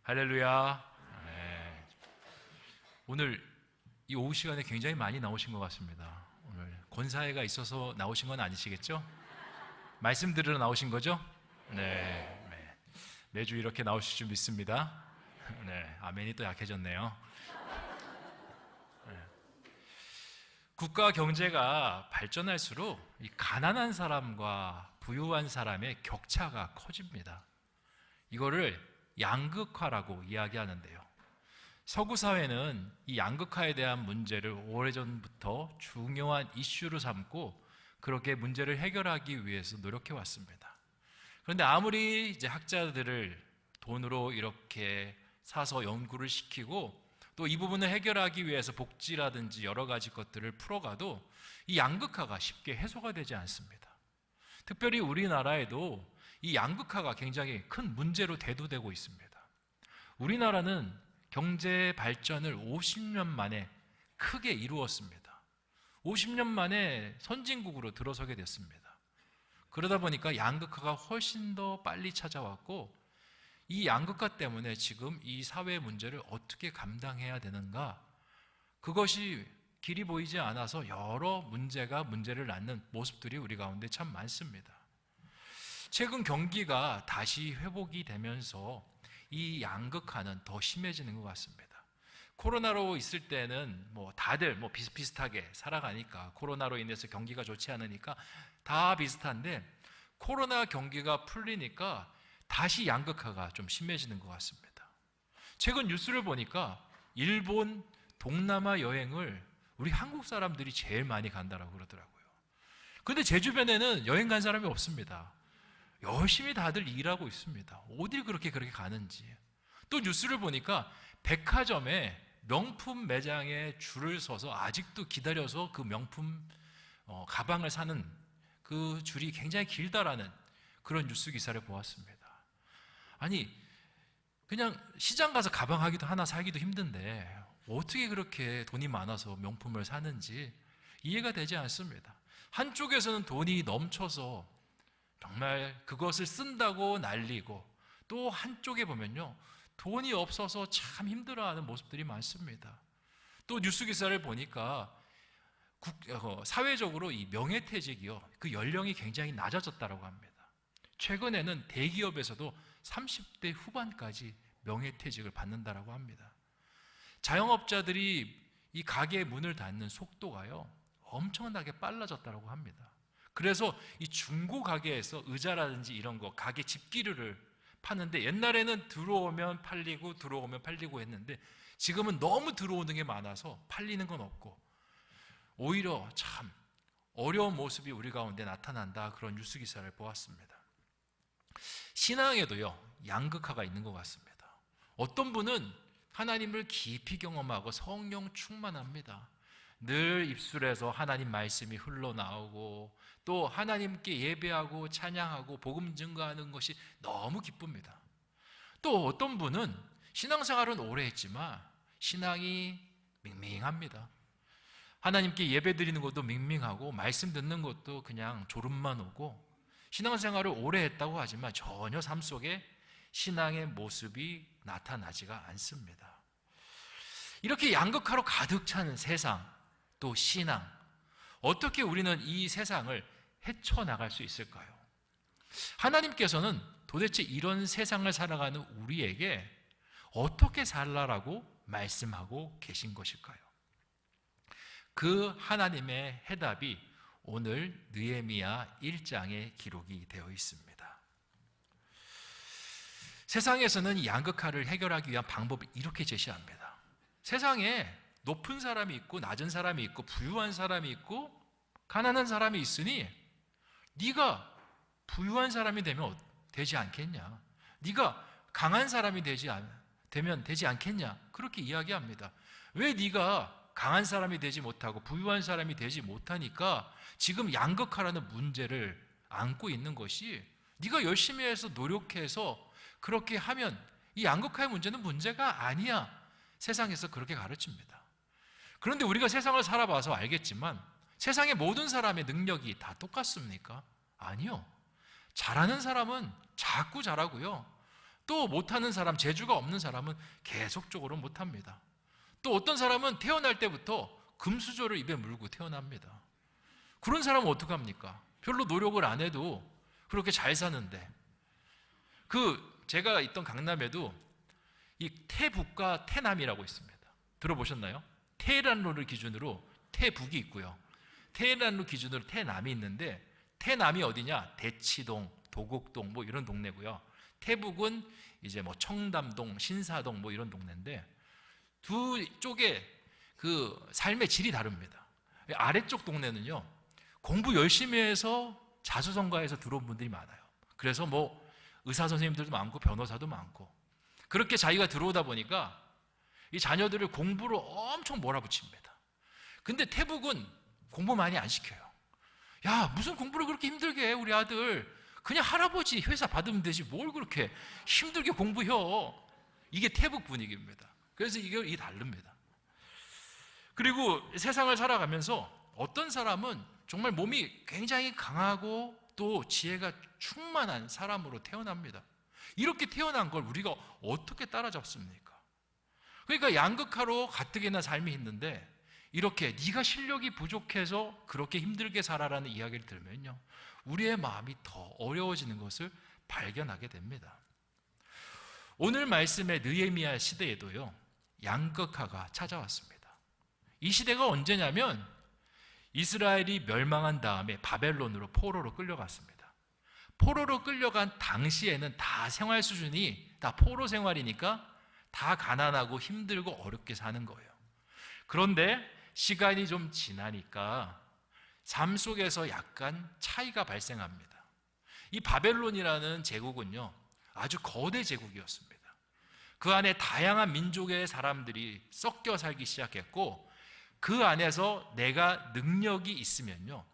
할렐루야. 네. 오늘 이 오후 시간에 굉장히 많이 나오신 것 같습니다. 오늘 권사회가 있어서 나오신 건 아니시겠죠? 말씀 들으러 나오신 거죠? 네. 매주 이렇게 나오실 줄 믿습니다. 네. 아멘이 또 약해졌네요. 네. 국가 경제가 발전할수록 이 가난한 사람과 부유한 사람의 격차가 커집니다. 이거를 양극화라고 이야기하는데요. 서구 사회는 이 양극화에 대한 문제를 오래전부터 중요한 이슈로 삼고 그렇게 문제를 해결하기 위해서 노력해 왔습니다. 그런데 아무리 이제 학자들을 돈으로 이렇게 사서 연구를 시키고 또 이 부분을 해결하기 위해서 복지라든지 여러 가지 것들을 풀어가도 이 양극화가 쉽게 해소가 되지 않습니다. 특별히 우리나라에도 이 양극화가 굉장히 큰 문제로 대두되고 있습니다. 우리나라는 경제 발전을 50년 만에 크게 이루었습니다. 50년 만에 선진국으로 들어서게 됐습니다. 그러다 보니까 양극화가 훨씬 더 빨리 찾아왔고 이 양극화 때문에 지금 이 사회 문제를 어떻게 감당해야 되는가, 그것이 길이 보이지 않아서 여러 문제를 낳는 모습들이 우리 가운데 참 많습니다. 최근 경기가 다시 회복이 되면서 이 양극화는 더 심해지는 것 같습니다. 코로나로 있을 때는 다들 비슷비슷하게 살아가니까, 코로나로 인해서 경기가 좋지 않으니까 다 비슷한데 코로나 경기가 풀리니까 다시 양극화가 좀 심해지는 것 같습니다. 최근 뉴스를 보니까 일본 동남아 여행을 우리 한국 사람들이 제일 많이 간다라고 그러더라고요. 그런데 제 주변에는 여행 간 사람이 없습니다. 열심히 다들 일하고 있습니다. 어딜 그렇게 가는지. 또 뉴스를 보니까 백화점에 명품 매장에 줄을 서서 아직도 기다려서 그 명품 가방을 사는 그 줄이 굉장히 길다라는 그런 뉴스 기사를 보았습니다. 아니, 그냥 시장 가서 가방 하나 사기도 힘든데 어떻게 그렇게 돈이 많아서 명품을 사는지 이해가 되지 않습니다. 한쪽에서는 돈이 넘쳐서 정말 그것을 쓴다고 난리고, 또 한쪽에 보면요, 돈이 없어서 참 힘들어하는 모습들이 많습니다. 또 뉴스 기사를 보니까 사회적으로 이 명예퇴직이요, 그 연령이 굉장히 낮아졌다고 합니다. 최근에는 대기업에서도 30대 후반까지 명예퇴직을 받는다고 합니다. 자영업자들이 이 가게 문을 닫는 속도가요, 엄청나게 빨라졌다고 합니다. 그래서 이 중고 가게에서 의자라든지 이런 거, 가게 집기류를 파는데 옛날에는 들어오면 팔리고 했는데 지금은 너무 들어오는 게 많아서 팔리는 건 없고 오히려 참 어려운 모습이 우리 가운데 나타난다, 그런 뉴스 기사를 보았습니다. 신앙에도요, 양극화가 있는 것 같습니다. 어떤 분은 하나님을 깊이 경험하고 성령 충만합니다. 늘 입술에서 하나님 말씀이 흘러나오고 또 하나님께 예배하고 찬양하고 복음 증거하는 것이 너무 기쁩니다. 또 어떤 분은 신앙생활은 오래 했지만 신앙이 밍밍합니다. 하나님께 예배 드리는 것도 밍밍하고 말씀 듣는 것도 그냥 졸음만 오고, 신앙생활을 오래 했다고 하지만 전혀 삶 속에 신앙의 모습이 나타나지가 않습니다. 이렇게 양극화로 가득 찬 세상, 또 신앙, 어떻게 우리는 이 세상을 헤쳐나갈 수 있을까요? 하나님께서는 도대체 이런 세상을 살아가는 우리에게 어떻게 살라라고 말씀하고 계신 것일까요? 그 하나님의 해답이 오늘 느헤미야 1장에 기록이 되어 있습니다. 세상에서는 양극화를 해결하기 위한 방법을 이렇게 제시합니다. 세상에 높은 사람이 있고 낮은 사람이 있고 부유한 사람이 있고 가난한 사람이 있으니 네가 부유한 사람이 되지 않겠냐, 네가 강한 사람이 되면 되지 않겠냐, 그렇게 이야기합니다. 왜 네가 강한 사람이 되지 못하고 부유한 사람이 되지 못하니까 지금 양극화라는 문제를 안고 있는 것이, 네가 열심히 해서 노력해서 그렇게 하면 이 양극화의 문제는 문제가 아니야, 세상에서 그렇게 가르칩니다. 그런데 우리가 세상을 살아봐서 알겠지만 세상의 모든 사람의 능력이 다 똑같습니까? 아니요. 잘하는 사람은 자꾸 잘하고요, 또 못하는 사람, 재주가 없는 사람은 계속적으로 못합니다. 또 어떤 사람은 태어날 때부터 금수저를 입에 물고 태어납니다. 그런 사람은 어떡합니까? 별로 노력을 안 해도 그렇게 잘 사는데. 제가 있던 강남에도 이 태북과 태남이라고 있습니다. 들어보셨나요? 테헤란로를 기준으로 태북이 있고요, 테헤란로 기준으로 태남이 있는데, 태남이 어디냐? 대치동, 도곡동 뭐 이런 동네고요. 태북은 이제 뭐 청담동, 신사동 뭐 이런 동네인데, 두 쪽에 그 삶의 질이 다릅니다. 아래쪽 동네는요, 공부 열심히 해서 자수성가해서 들어온 분들이 많아요. 그래서 뭐 의사 선생님들도 많고 변호사도 많고, 그렇게 자기가 들어오다 보니까 이 자녀들을 공부로 엄청 몰아붙입니다. 근데 태북은 공부 많이 안 시켜요. 야, 무슨 공부를 그렇게 힘들게 해, 우리 아들. 그냥 할아버지 회사 받으면 되지 뭘 그렇게 힘들게 공부해. 이게 태북 분위기입니다. 그래서 이게 다릅니다. 그리고 세상을 살아가면서 어떤 사람은 정말 몸이 굉장히 강하고 또 지혜가 충만한 사람으로 태어납니다. 이렇게 태어난 걸 우리가 어떻게 따라잡습니까? 그러니까 양극화로 가뜩이나 삶이 있는데, 이렇게 네가 실력이 부족해서 그렇게 힘들게 살아라는 이야기를 들으면요, 우리의 마음이 더 어려워지는 것을 발견하게 됩니다. 오늘 말씀의 느헤미야 시대에도요, 양극화가 찾아왔습니다. 이 시대가 언제냐면 이스라엘이 멸망한 다음에 바벨론으로 포로로 끌려갔습니다. 포로로 끌려간 당시에는 다 생활 수준이 다 포로 생활이니까 다 가난하고 힘들고 어렵게 사는 거예요. 그런데 시간이 좀 지나니까 삶 속에서 약간 차이가 발생합니다. 이 바벨론이라는 제국은요, 아주 거대 제국이었습니다. 그 안에 다양한 민족의 사람들이 섞여 살기 시작했고, 그 안에서 내가 능력이 있으면요,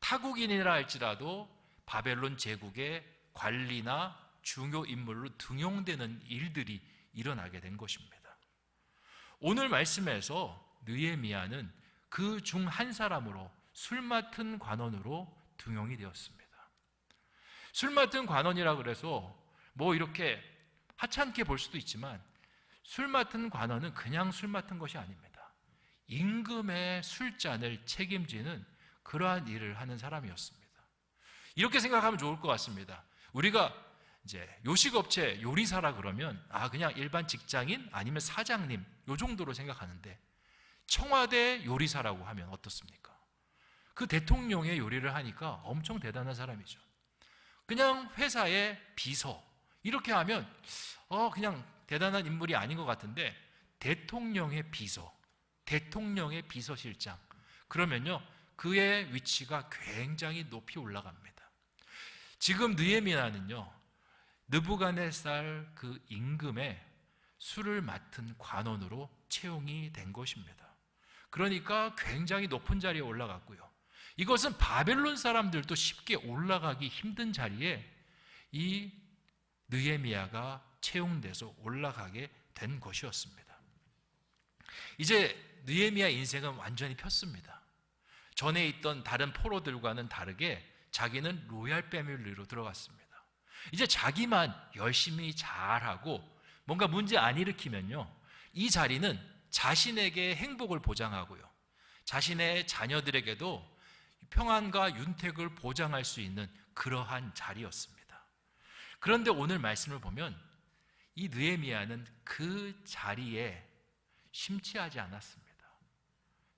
타국인이라 할지라도 바벨론 제국의 관리나 중요 인물로 등용되는 일들이 일어나게 된 것입니다. 오늘 말씀에서 느헤미야는 그 중 한 사람으로 술 맡은 관원으로 등용이 되었습니다. 술 맡은 관원이라 그래서 뭐 이렇게 하찮게 볼 수도 있지만, 술 맡은 관원은 그냥 술 맡은 것이 아닙니다. 임금의 술잔을 책임지는 그러한 일을 하는 사람이었습니다. 이렇게 생각하면 좋을 것 같습니다. 우리가 이제 요식업체 요리사라 그러면 그냥 일반 직장인 아니면 사장님 요 정도로 생각하는데, 청와대 요리사라고 하면 어떻습니까? 그 대통령의 요리를 하니까 엄청 대단한 사람이죠. 그냥 회사의 비서 이렇게 하면 그냥 대단한 인물이 아닌 것 같은데, 대통령의 비서, 대통령의 비서실장, 그러면요 그의 위치가 굉장히 높이 올라갑니다. 지금 느헤미야는요, 느부갓네살 그 임금의 술을 맡은 관원으로 채용이 된 것입니다. 그러니까 굉장히 높은 자리에 올라갔고요, 이것은 바벨론 사람들도 쉽게 올라가기 힘든 자리에 이 느헤미야가 채용돼서 올라가게 된 것이었습니다. 이제 느헤미야 인생은 완전히 폈습니다. 전에 있던 다른 포로들과는 다르게 자기는 로얄 패밀리로 들어갔습니다. 이제 자기만 열심히 잘하고 뭔가 문제 안 일으키면요, 이 자리는 자신에게 행복을 보장하고요, 자신의 자녀들에게도 평안과 윤택을 보장할 수 있는 그러한 자리였습니다. 그런데 오늘 말씀을 보면 이 느헤미야는 그 자리에 심취하지 않았습니다.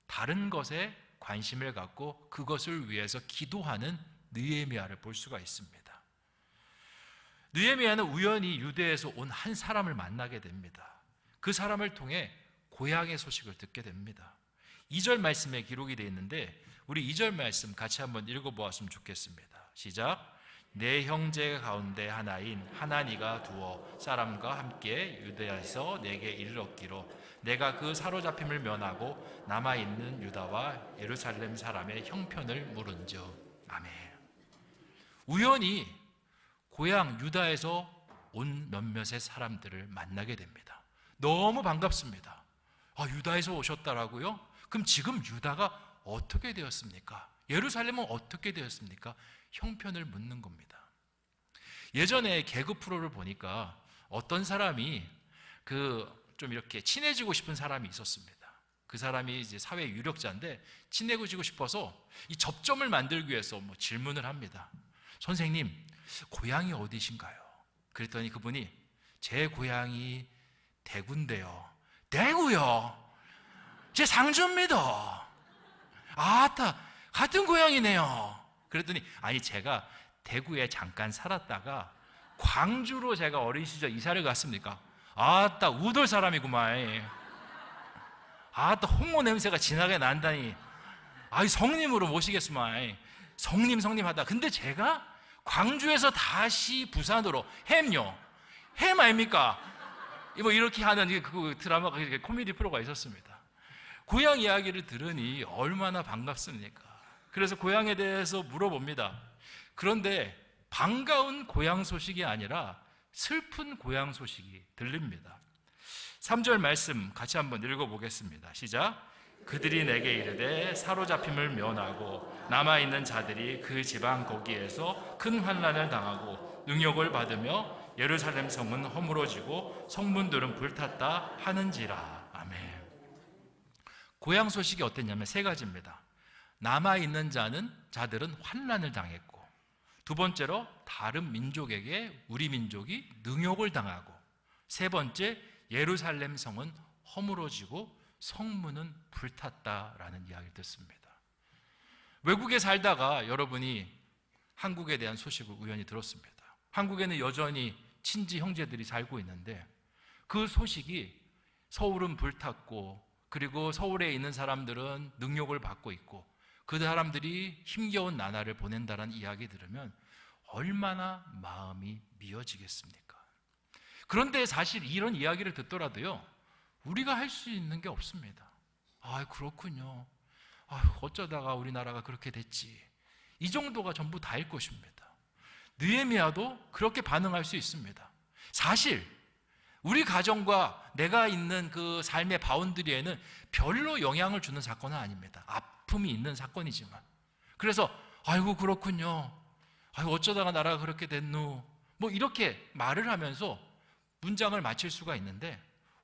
다른 것에 관심을 갖고 그것을 위해서 기도하는 느헤미야를 볼 수가 있습니다. 느헤미야는 우연히 유대에서 온 한 사람을 만나게 됩니다. 그 사람을 통해 고향의 소식을 듣게 됩니다. 2절 말씀에 기록이 되어 있는데, 우리 2절 말씀 같이 한번 읽어보았으면 좋겠습니다. 시작. 내 형제 가운데 하나인 하나니가 두어 사람과 함께 유대에서 내게 이르렀기로 내가 그 사로잡힘을 면하고 남아있는 유다와 예루살렘 사람의 형편을 물은즉. 아멘. 우연히 고향 유다에서 온 몇몇의 사람들을 만나게 됩니다. 너무 반갑습니다. 유다에서 오셨다라고요? 그럼 지금 유다가 어떻게 되었습니까? 예루살렘은 어떻게 되었습니까? 형편을 묻는 겁니다. 예전에 개그 프로를 보니까 어떤 사람이 좀 이렇게 친해지고 싶은 사람이 있었습니다. 그 사람이 이제 사회 유력자인데 친해지고 싶어서 이 접점을 만들기 위해서 질문을 합니다. 선생님, 고향이 어디신가요? 그랬더니 그분이 제 고향이 대구인데요. 대구요? 제 상주입니다. 아따, 같은 고향이네요. 그랬더니 아니, 제가 대구에 잠깐 살았다가 광주로 제가 어린 시절 이사를 갔습니까? 아따, 우돌 사람이구만. 아따, 홍어 냄새가 진하게 난다니. 아이, 성님으로 모시겠구만. 성님 하다. 근데 제가 광주에서 다시 부산으로 햄요. 햄 아닙니까? 이렇게 하는 그 드라마가, 코미디 프로가 있었습니다. 고향 이야기를 들으니 얼마나 반갑습니까? 그래서 고향에 대해서 물어봅니다. 그런데 반가운 고향 소식이 아니라 슬픈 고향 소식이 들립니다. 3절 말씀 같이 한번 읽어보겠습니다. 시작. 그들이 내게 이르되 사로잡힘을 면하고 남아있는 자들이 그 지방 거기에서 큰 환난을 당하고 능욕을 받으며 예루살렘 성은 허물어지고 성문들은 불탔다 하는지라. 아멘. 고향 소식이 어땠냐면 3가지입니다. 남아있는 자들은 환난을 당했고, 두 번째로 다른 민족에게 우리 민족이 능욕을 당하고, 세 번째 예루살렘 성은 허물어지고 성문은 불탔다라는 이야기를 듣습니다. 외국에 살다가 여러분이 한국에 대한 소식을 우연히 들었습니다. 한국에는 여전히 친지 형제들이 살고 있는데 그 소식이 서울은 불탔고, 그리고 서울에 있는 사람들은 능욕을 받고 있고, 그 사람들이 힘겨운 나날을 보낸다는 이야기 들으면 얼마나 마음이 미어지겠습니까? 그런데 사실 이런 이야기를 듣더라도요, 우리가 할 수 있는 게 없습니다. 아, 그렇군요. 어쩌다가 우리나라가 그렇게 됐지. 이 정도가 전부 다일 것입니다. 느헤미야도 그렇게 반응할 수 있습니다. 사실 우리 가정과 내가 있는 그 삶의 바운드리에는 별로 영향을 주는 사건은 아닙니다. 아픔이 있는 사건이지만. 그래서 아이고 그렇군요. 아이고 어쩌다가 나라가 그렇게 됐노. 이렇게 말을 하면서 문장을 마칠 수가 있는데,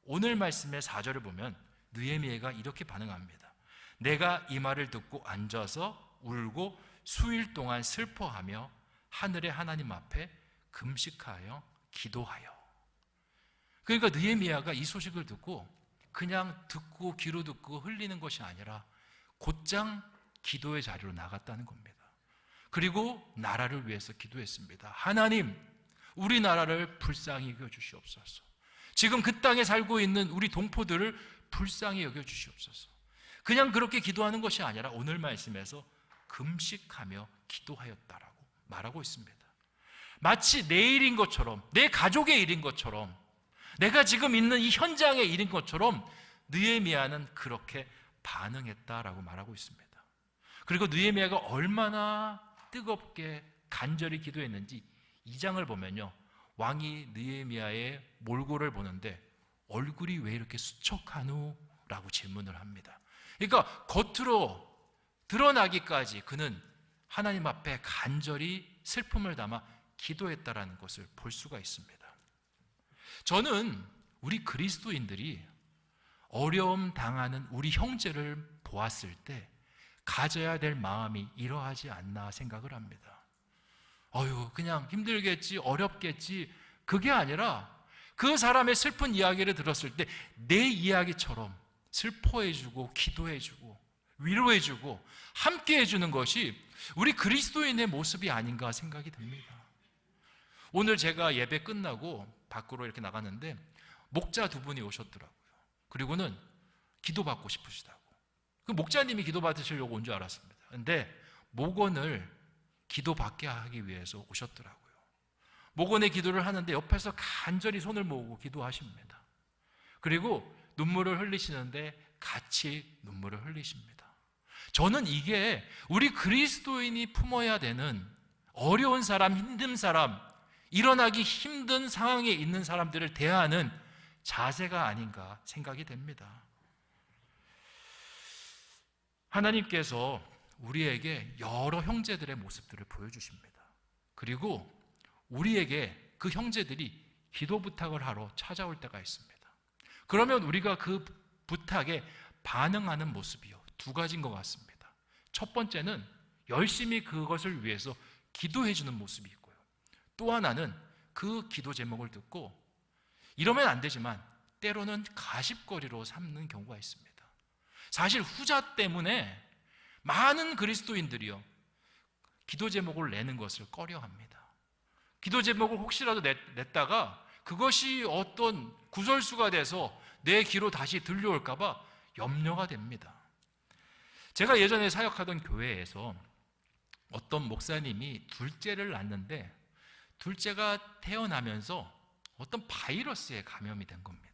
오늘 말씀의 4절을 보면 느헤미야가 이렇게 반응합니다. 내가 이 말을 듣고 앉아서 울고 수일 동안 슬퍼하며 하늘의 하나님 앞에 금식하여 기도하여. 그러니까 느헤미야가 이 소식을 듣고 그냥 듣고 귀로 듣고 흘리는 것이 아니라 곧장 기도의 자리로 나갔다는 겁니다. 그리고 나라를 위해서 기도했습니다. 하나님, 우리나라를 불쌍히 여겨주시옵소서. 지금 그 땅에 살고 있는 우리 동포들을 불쌍히 여겨주시옵소서. 그냥 그렇게 기도하는 것이 아니라 오늘 말씀에서 금식하며 기도하였다라고 말하고 있습니다. 마치 내 일인 것처럼, 내 가족의 일인 것처럼, 내가 지금 있는 이 현장의 일인 것처럼 느헤미야는 그렇게 반응했다라고 말하고 있습니다. 그리고 느헤미야가 얼마나 뜨겁게 간절히 기도했는지 2장을 보면요, 왕이 느헤미야의 몰골을 보는데 얼굴이 왜 이렇게 수척하노? 라고 질문을 합니다. 그러니까 겉으로 드러나기까지 그는 하나님 앞에 간절히 슬픔을 담아 기도했다라는 것을 볼 수가 있습니다. 저는 우리 그리스도인들이 어려움 당하는 우리 형제를 보았을 때 가져야 될 마음이 이러하지 않나 생각을 합니다. 그냥 힘들겠지, 어렵겠지, 그게 아니라 그 사람의 슬픈 이야기를 들었을 때 내 이야기처럼 슬퍼해주고 기도해주고 위로해주고 함께해주는 것이 우리 그리스도인의 모습이 아닌가 생각이 듭니다. 오늘 제가 예배 끝나고 밖으로 이렇게 나갔는데 목자 2분이 오셨더라고요. 그리고는 기도받고 싶으시다고. 그 목자님이 기도받으시려고 온 줄 알았습니다. 그런데 목원을 기도받게 하기 위해서 오셨더라고요. 목원의 기도를 하는데 옆에서 간절히 손을 모으고 기도하십니다. 그리고 눈물을 흘리시는데 같이 눈물을 흘리십니다. 저는 이게 우리 그리스도인이 품어야 되는 어려운 사람, 힘든 사람, 일어나기 힘든 상황에 있는 사람들을 대하는 자세가 아닌가 생각이 됩니다. 하나님께서 우리에게 여러 형제들의 모습들을 보여주십니다. 그리고 우리에게 그 형제들이 기도 부탁을 하러 찾아올 때가 있습니다. 그러면 우리가 그 부탁에 반응하는 모습이요, 두 가지인 것 같습니다. 첫 번째는 열심히 그것을 위해서 기도해 주는 모습이 있고요, 또 하나는 그 기도 제목을 듣고 이러면 안 되지만 때로는 가십거리로 삼는 경우가 있습니다. 사실 후자 때문에 많은 그리스도인들이요, 기도 제목을 내는 것을 꺼려합니다. 기도 제목을 혹시라도 냈다가 그것이 어떤 구설수가 돼서 내 귀로 다시 들려올까 봐 염려가 됩니다. 제가 예전에 사역하던 교회에서 어떤 목사님이 둘째를 낳는데 둘째가 태어나면서 어떤 바이러스에 감염이 된 겁니다.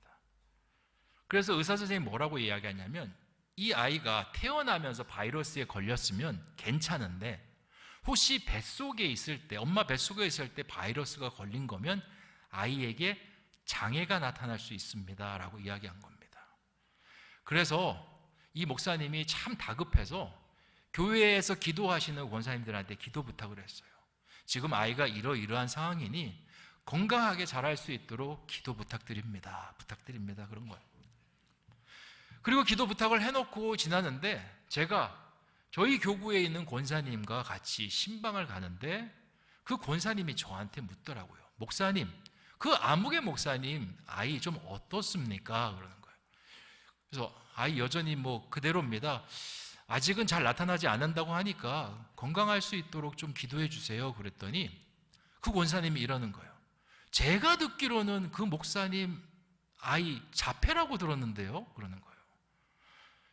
그래서 의사 선생님이 뭐라고 이야기하냐면, 이 아이가 태어나면서 바이러스에 걸렸으면 괜찮은데 혹시 뱃속에 있을 때, 엄마 뱃속에 있을 때 바이러스가 걸린 거면 아이에게 장애가 나타날 수 있습니다 라고 이야기한 겁니다. 그래서 이 목사님이 참 다급해서 교회에서 기도하시는 권사님들한테 기도 부탁을 했어요. 지금 아이가 이러이러한 상황이니 건강하게 자랄 수 있도록 기도 부탁드립니다 그런 거예요. 그리고 기도 부탁을 해놓고 지나는데 제가 저희 교구에 있는 권사님과 같이 신방을 가는데 그 권사님이 저한테 묻더라고요. 목사님, 그 아무개 목사님 아이 좀 어떻습니까? 그러는 거예요. 그래서 아이 여전히 뭐 그대로입니다. 아직은 잘 나타나지 않는다고 하니까 건강할 수 있도록 좀 기도해 주세요. 그랬더니 그 권사님이 이러는 거예요. 제가 듣기로는 그 목사님 아이 자폐라고 들었는데요. 그러는 거예요.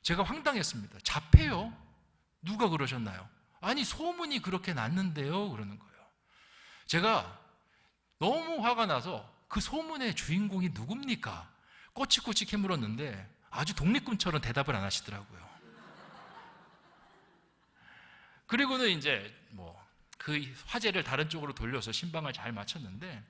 제가 황당했습니다. 자폐요? 누가 그러셨나요? 아니 소문이 그렇게 났는데요. 그러는 거예요. 제가 너무 화가 나서 그 소문의 주인공이 누굽니까? 꼬치꼬치 캐물었는데 아주 독립군처럼 대답을 안 하시더라고요. 그리고는 이제 그 화제를 다른 쪽으로 돌려서 신방을 잘 마쳤는데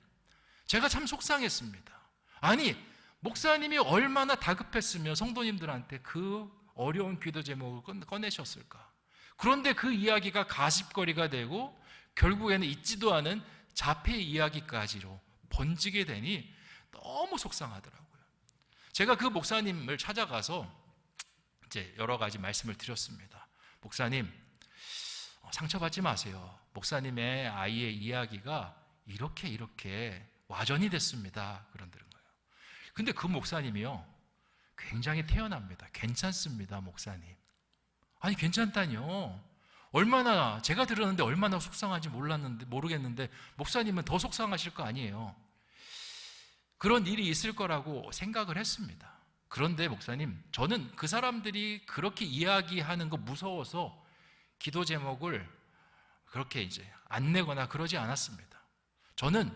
제가 참 속상했습니다. 아니 목사님이 얼마나 다급했으면 성도님들한테 그 어려운 기도 제목을 꺼내셨을까? 그런데 그 이야기가 가십거리가 되고 결국에는 있지도 않은 자폐 이야기까지로 번지게 되니 너무 속상하더라고요. 제가 그 목사님을 찾아가서 이제 여러 가지 말씀을 드렸습니다. 목사님, 상처받지 마세요. 목사님의 아이의 이야기가 이렇게 와전이 됐습니다. 그런 거예요. 근데 그 목사님이요, 굉장히 태연합니다. 괜찮습니다, 목사님. 아니 괜찮다니요. 얼마나 제가 들었는데 얼마나 속상한지 모르겠는데 목사님은 더 속상하실 거 아니에요. 그런 일이 있을 거라고 생각을 했습니다. 그런데 목사님, 저는 그 사람들이 그렇게 이야기하는 거 무서워서 기도 제목을 그렇게 이제 안 내거나 그러지 않았습니다. 저는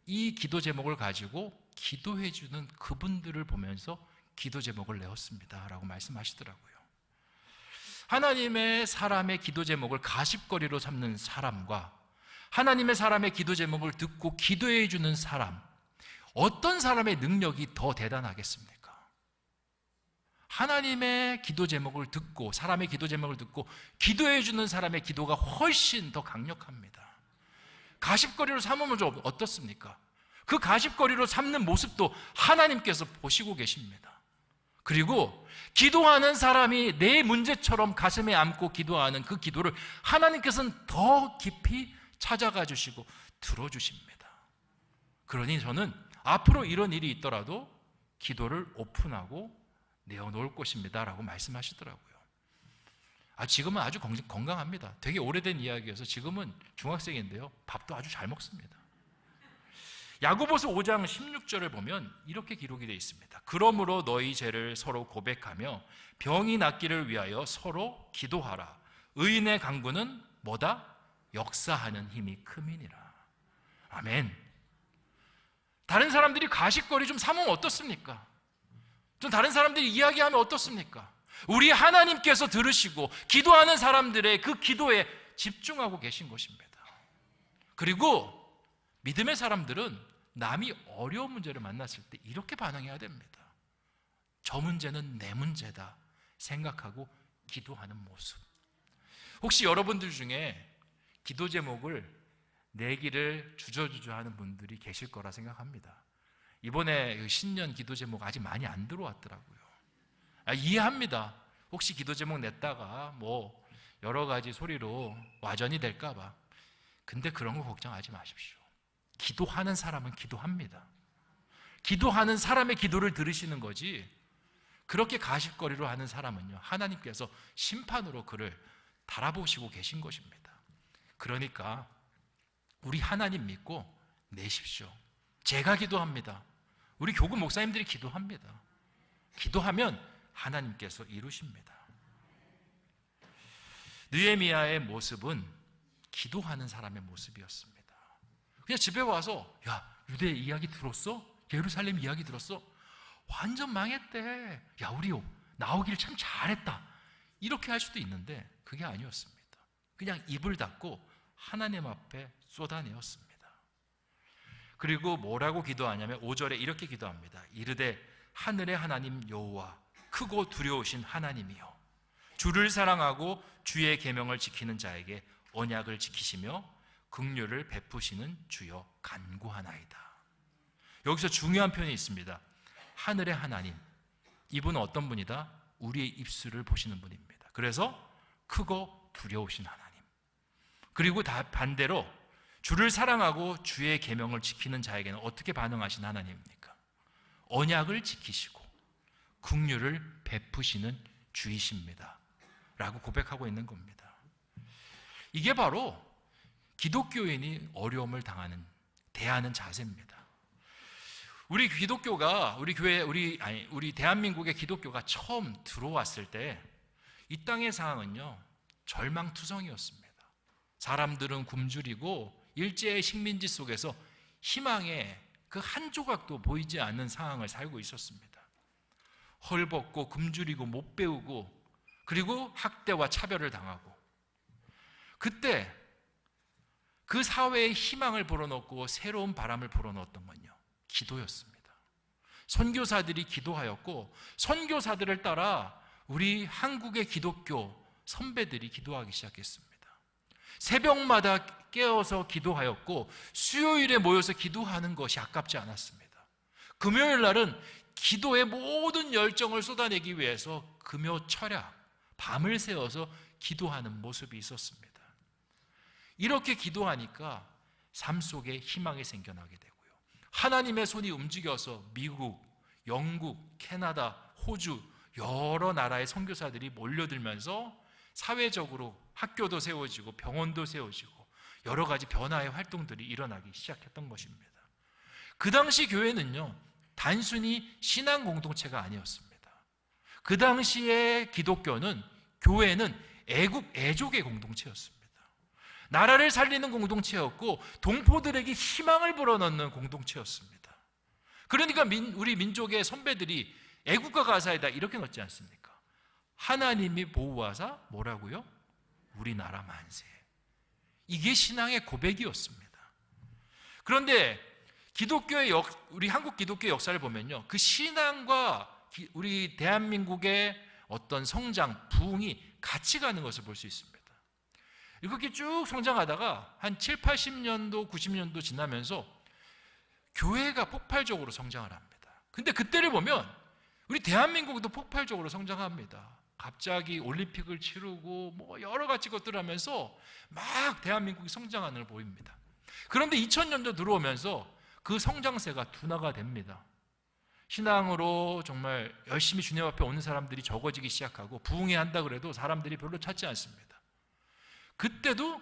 이 기도 제목을 가지고 기도해 주는 그분들을 보면서 기도 제목을 내었습니다 라고 말씀하시더라고요. 하나님의 사람의 기도 제목을 가십거리로 삼는 사람과 하나님의 사람의 기도 제목을 듣고 기도해 주는 사람, 어떤 사람의 능력이 더 대단하겠습니까? 하나님의 기도 제목을 듣고 사람의 기도 제목을 듣고 기도해 주는 사람의 기도가 훨씬 더 강력합니다. 가십거리로 삼으면 좀 어떻습니까? 그 가십거리로 삼는 모습도 하나님께서 보시고 계십니다. 그리고 기도하는 사람이 내 문제처럼 가슴에 안고 기도하는 그 기도를 하나님께서는 더 깊이 찾아가 주시고 들어주십니다. 그러니 저는 앞으로 이런 일이 있더라도 기도를 오픈하고 내어놓을 것입니다 라고 말씀하시더라고요. 지금은 아주 건강합니다. 되게 오래된 이야기여서 지금은 중학생인데요, 밥도 아주 잘 먹습니다. 야고보서 5장 16절을 보면 이렇게 기록이 되어 있습니다. 그러므로 너희 죄를 서로 고백하며 병이 낫기를 위하여 서로 기도하라. 의인의 간구는 뭐다? 역사하는 힘이 큼이니라. 아멘. 다른 사람들이 가십거리 좀 삼으면 어떻습니까? 좀 다른 사람들이 이야기하면 어떻습니까? 우리 하나님께서 들으시고 기도하는 사람들의 그 기도에 집중하고 계신 것입니다. 그리고 믿음의 사람들은 남이 어려운 문제를 만났을 때 이렇게 반응해야 됩니다. 저 문제는 내 문제다 생각하고 기도하는 모습. 혹시 여러분들 중에 기도 제목을 내기를 주저주저 하는 분들이 계실 거라 생각합니다. 이번에 그 신년 기도 제목 아직 많이 안 들어왔더라고요. 이해합니다. 혹시 기도 제목 냈다가 뭐 여러 가지 소리로 와전이 될까 봐. 근데 그런 거 걱정하지 마십시오. 기도하는 사람은 기도합니다. 기도하는 사람의 기도를 들으시는 거지, 그렇게 가십거리로 하는 사람은요, 하나님께서 심판으로 그를 달아보시고 계신 것입니다. 그러니까 우리 하나님 믿고 내십시오. 제가 기도합니다. 우리 교구 목사님들이 기도합니다. 기도하면 하나님께서 이루십니다. 느헤미야의 모습은 기도하는 사람의 모습이었습니다. 그냥 집에 와서 야, 유대 이야기 들었어? 예루살렘 이야기 들었어? 완전 망했대. 야, 우리 나오길 참 잘했다. 이렇게 할 수도 있는데 그게 아니었습니다. 그냥 입을 닫고 하나님 앞에 쏟아내었습니다. 그리고 뭐라고 기도하냐면 5절에 이렇게 기도합니다. 이르되 하늘의 하나님 여호와 크고 두려우신 하나님이여, 주를 사랑하고 주의 계명을 지키는 자에게 언약을 지키시며 긍휼을 베푸시는 주여 간구하나이다. 여기서 중요한 표현이 있습니다. 하늘의 하나님, 이분은 어떤 분이다? 우리의 입술을 보시는 분입니다. 그래서 크고 두려우신 하나님, 그리고 반대로 주를 사랑하고 주의 계명을 지키는 자에게는 어떻게 반응하신 하나님입니까? 언약을 지키시고 긍휼을 베푸시는 주이십니다 라고 고백하고 있는 겁니다. 이게 바로 기독교인이 어려움을 대하는 자세입니다. 우리 기독교가, 우리 교회, 우리 대한민국의 기독교가 처음 들어왔을 때 이 땅의 상황은요, 절망투성이었습니다. 사람들은 굶주리고 일제의 식민지 속에서 희망의 그 한 조각도 보이지 않는 상황을 살고 있었습니다. 헐벗고 굶주리고 못 배우고, 그리고 학대와 차별을 당하고, 그때 그 사회에 희망을 불어넣고 새로운 바람을 불어넣었던 건요, 기도였습니다. 선교사들이 기도하였고, 선교사들을 따라 우리 한국의 기독교 선배들이 기도하기 시작했습니다. 새벽마다 깨어서 기도하였고, 수요일에 모여서 기도하는 것이 아깝지 않았습니다. 금요일 날은 기도의 모든 열정을 쏟아내기 위해서 금요 철야, 밤을 새워서 기도하는 모습이 있었습니다. 이렇게 기도하니까 삶 속에 희망이 생겨나게 되고요, 하나님의 손이 움직여서 미국, 영국, 캐나다, 호주 여러 나라의 선교사들이 몰려들면서 사회적으로 학교도 세워지고 병원도 세워지고 여러 가지 변화의 활동들이 일어나기 시작했던 것입니다. 그 당시 교회는요, 단순히 신앙 공동체가 아니었습니다. 그 당시의 기독교는, 교회는 애국의 공동체였습니다. 나라를 살리는 공동체였고, 동포들에게 희망을 불어넣는 공동체였습니다. 그러니까 우리 민족의 선배들이 애국가 가사에다 이렇게 넣지 않습니까? 하나님이 보호하사 뭐라고요? 우리나라 만세. 이게 신앙의 고백이었습니다. 그런데 우리 한국 기독교의 역사를 보면요, 그 신앙과 우리 대한민국의 어떤 성장, 부흥이 같이 가는 것을 볼 수 있습니다. 이렇게 쭉 성장하다가 한 7, 80년도, 90년도 지나면서 교회가 폭발적으로 성장을 합니다. 근데 그때를 보면 우리 대한민국도 폭발적으로 성장합니다. 갑자기 올림픽을 치르고 뭐 여러 가지 것들을 하면서 막 대한민국이 성장하는 걸 보입니다. 그런데 2000년도 들어오면서 그 성장세가 둔화가 됩니다. 신앙으로 정말 열심히 주님 앞에 오는 사람들이 적어지기 시작하고, 부흥해야 한다 그래도 사람들이 별로 찾지 않습니다.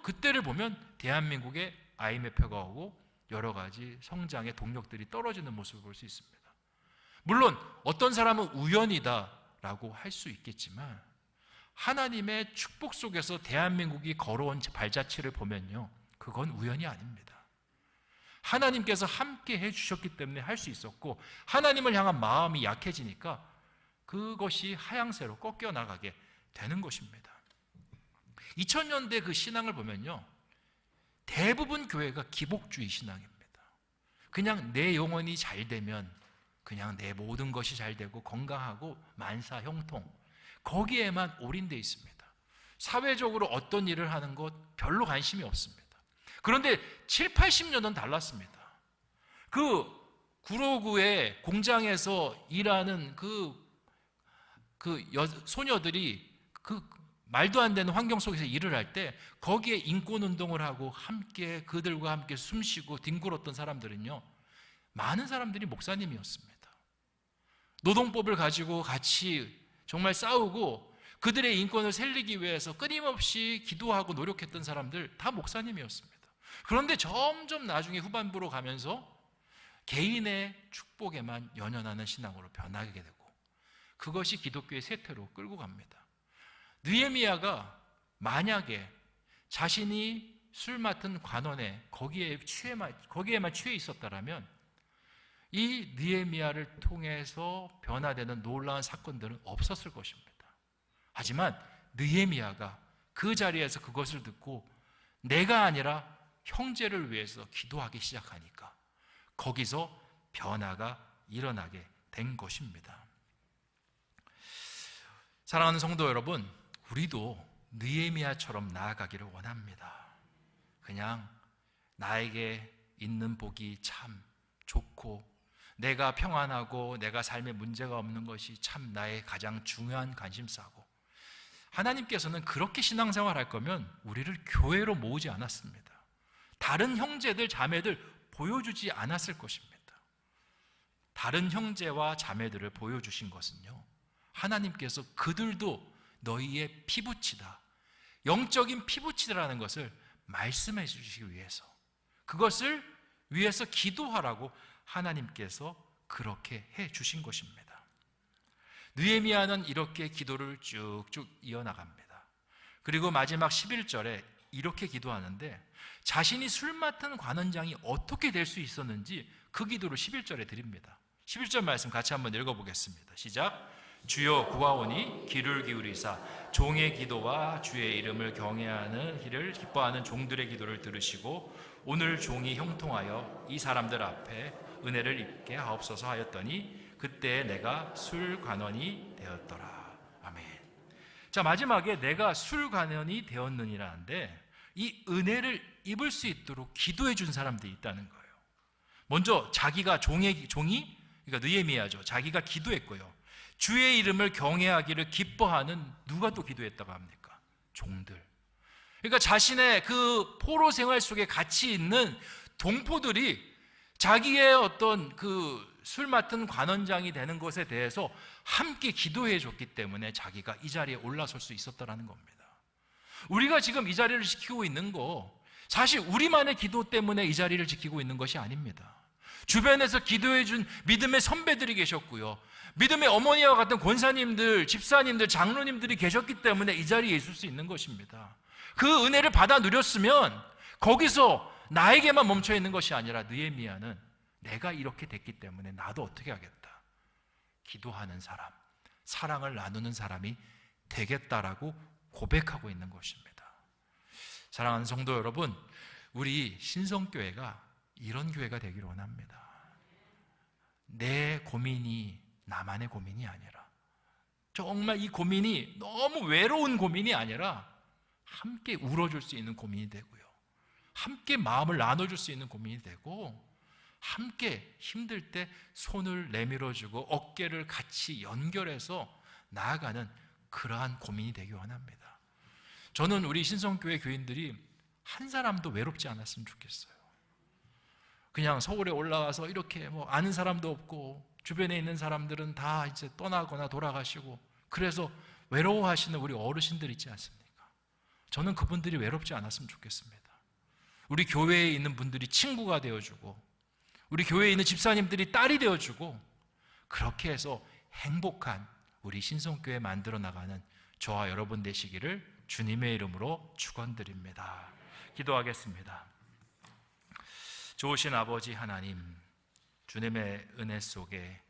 그때를 보면 대한민국의 IMF가 오고 여러 가지 성장의 동력들이 떨어지는 모습을 볼 수 있습니다. 물론 어떤 사람은 우연이다라고 할 수 있겠지만, 하나님의 축복 속에서 대한민국이 걸어온 발자취를 보면요, 그건 우연이 아닙니다. 하나님께서 함께 해주셨기 때문에 할 수 있었고, 하나님을 향한 마음이 약해지니까 그것이 하향세로 꺾여 나가게 되는 것입니다. 2000년대 그 신앙을 보면요, 대부분 교회가 기복주의 신앙입니다. 그냥 내 영혼이 잘 되면 그냥 내 모든 것이 잘 되고 건강하고 만사 형통, 거기에만 올인되어 있습니다. 사회적으로 어떤 일을 하는 것 별로 관심이 없습니다. 그런데 7, 80년은 달랐습니다. 그 구로구의 공장에서 일하는 소녀들이 그 말도 안 되는 환경 속에서 일을 할 때 거기에 인권운동을 하고 함께 그들과 함께 숨쉬고 뒹굴었던 사람들은요, 많은 사람들이 목사님이었습니다. 노동법을 가지고 같이 정말 싸우고 그들의 인권을 살리기 위해서 끊임없이 기도하고 노력했던 사람들 다 목사님이었습니다. 그런데 점점 나중에 후반부로 가면서 개인의 축복에만 연연하는 신앙으로 변하게 되고 그것이 기독교의 쇠퇴로 끌고 갑니다. 느헤미야가 만약에 자신이 술 맡은 관원에 거기에만 취해 있었다라면 이 느헤미야를 통해서 변화되는 놀라운 사건들은 없었을 것입니다. 하지만 느헤미야가 그 자리에서 그것을 듣고 내가 아니라 형제를 위해서 기도하기 시작하니까 거기서 변화가 일어나게 된 것입니다. 사랑하는 성도 여러분, 우리도 느헤미야처럼 나아가기를 원합니다. 그냥 나에게 있는 복이 참 좋고 내가 평안하고 내가 삶에 문제가 없는 것이 참 나의 가장 중요한 관심사고, 하나님께서는 그렇게 신앙생활 할 거면 우리를 교회로 모으지 않았습니다. 다른 형제들 자매들 보여주지 않았을 것입니다. 다른 형제와 자매들을 보여주신 것은요, 하나님께서 그들도 너희의 피부치다, 영적인 피부치다라는 것을 말씀해 주시기 위해서, 그것을 위해서 기도하라고 하나님께서 그렇게 해 주신 것입니다. 느헤미야는 이렇게 기도를 쭉쭉 이어나갑니다. 그리고 마지막 11절에 이렇게 기도하는데, 자신이 술 맡은 관원장이 어떻게 될 수 있었는지 그 기도를 11절에 드립니다. 11절 말씀 같이 한번 읽어보겠습니다. 시작. 주여 구하오니 귀를 기울이사 종의 기도와 주의 이름을 경외하는 이를 기뻐하는 종들의 기도를 들으시고 오늘 종이 형통하여 이 사람들 앞에 은혜를 입게 하옵소서 하였더니 그때 내가 술 관원이 되었더라. 아멘. 자, 마지막에 내가 술 관원이 되었느니라는데, 이 은혜를 입을 수 있도록 기도해 준 사람들이 있다는 거예요. 먼저 자기가 종이 그러니까 느헤미야죠. 자기가 기도했고요. 주의 이름을 경외하기를 기뻐하는 누가 또 기도했다고 합니까? 종들. 그러니까 자신의 그 포로 생활 속에 같이 있는 동포들이 자기의 어떤 그 술 맡은 관원장이 되는 것에 대해서 함께 기도해 줬기 때문에 자기가 이 자리에 올라설 수 있었다라는 겁니다. 우리가 지금 이 자리를 지키고 있는 거 사실 우리만의 기도 때문에 이 자리를 지키고 있는 것이 아닙니다. 주변에서 기도해 준 믿음의 선배들이 계셨고요, 믿음의 어머니와 같은 권사님들, 집사님들, 장로님들이 계셨기 때문에 이 자리에 있을 수 있는 것입니다. 그 은혜를 받아 누렸으면 거기서 나에게만 멈춰 있는 것이 아니라 느헤미야는 내가 이렇게 됐기 때문에 나도 어떻게 하겠다, 기도하는 사람, 사랑을 나누는 사람이 되겠다라고 고백하고 있는 것입니다. 사랑하는 성도 여러분, 우리 신성교회가 이런 교회가 되기를 원합니다. 내 고민이 나만의 고민이 아니라, 정말 이 고민이 너무 외로운 고민이 아니라 함께 울어줄 수 있는 고민이 되고요, 함께 마음을 나눠줄 수 있는 고민이 되고, 함께 힘들 때 손을 내밀어주고 어깨를 같이 연결해서 나아가는 그러한 고민이 되기 원합니다. 저는 우리 신성교회 교인들이 한 사람도 외롭지 않았으면 좋겠어요. 그냥 서울에 올라와서 이렇게 뭐 아는 사람도 없고 주변에 있는 사람들은 다 이제 떠나거나 돌아가시고, 그래서 외로워하시는 우리 어르신들 있지 않습니까? 저는 그분들이 외롭지 않았으면 좋겠습니다. 우리 교회에 있는 분들이 친구가 되어주고, 우리 교회에 있는 집사님들이 딸이 되어주고, 그렇게 해서 행복한 우리 신성교회 만들어 나가는 저와 여러분 되시기를 주님의 이름으로 축원드립니다. 기도하겠습니다. 좋으신 아버지 하나님, 주님의 은혜 속에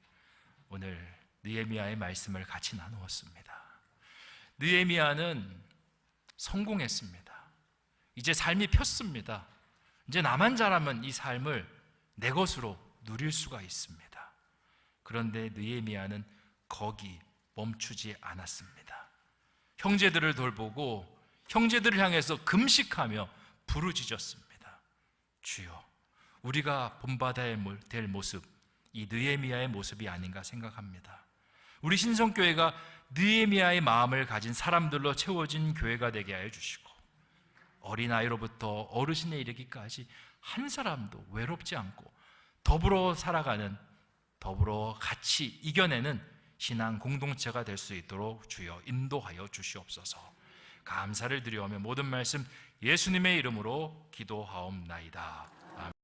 오늘 느헤미야의 말씀을 같이 나누었습니다. 느헤미야는 성공했습니다. 이제 삶이 폈습니다. 이제 나만 잘하면 이 삶을 내 것으로 누릴 수가 있습니다. 그런데 느헤미야는 거기 멈추지 않았습니다. 형제들을 돌보고 형제들을 향해서 금식하며 부르짖었습니다. 주여, 우리가 본받아야 될 모습 이 느헤미야의 모습이 아닌가 생각합니다. 우리 신성교회가 느헤미야의 마음을 가진 사람들로 채워진 교회가 되게 하여 주시고, 어린아이로부터 어르신에 이르기까지 한 사람도 외롭지 않고 더불어 살아가는, 더불어 같이 이겨내는 신앙 공동체가 될 수 있도록 주여 인도하여 주시옵소서. 감사를 드리오며 모든 말씀 예수님의 이름으로 기도하옵나이다.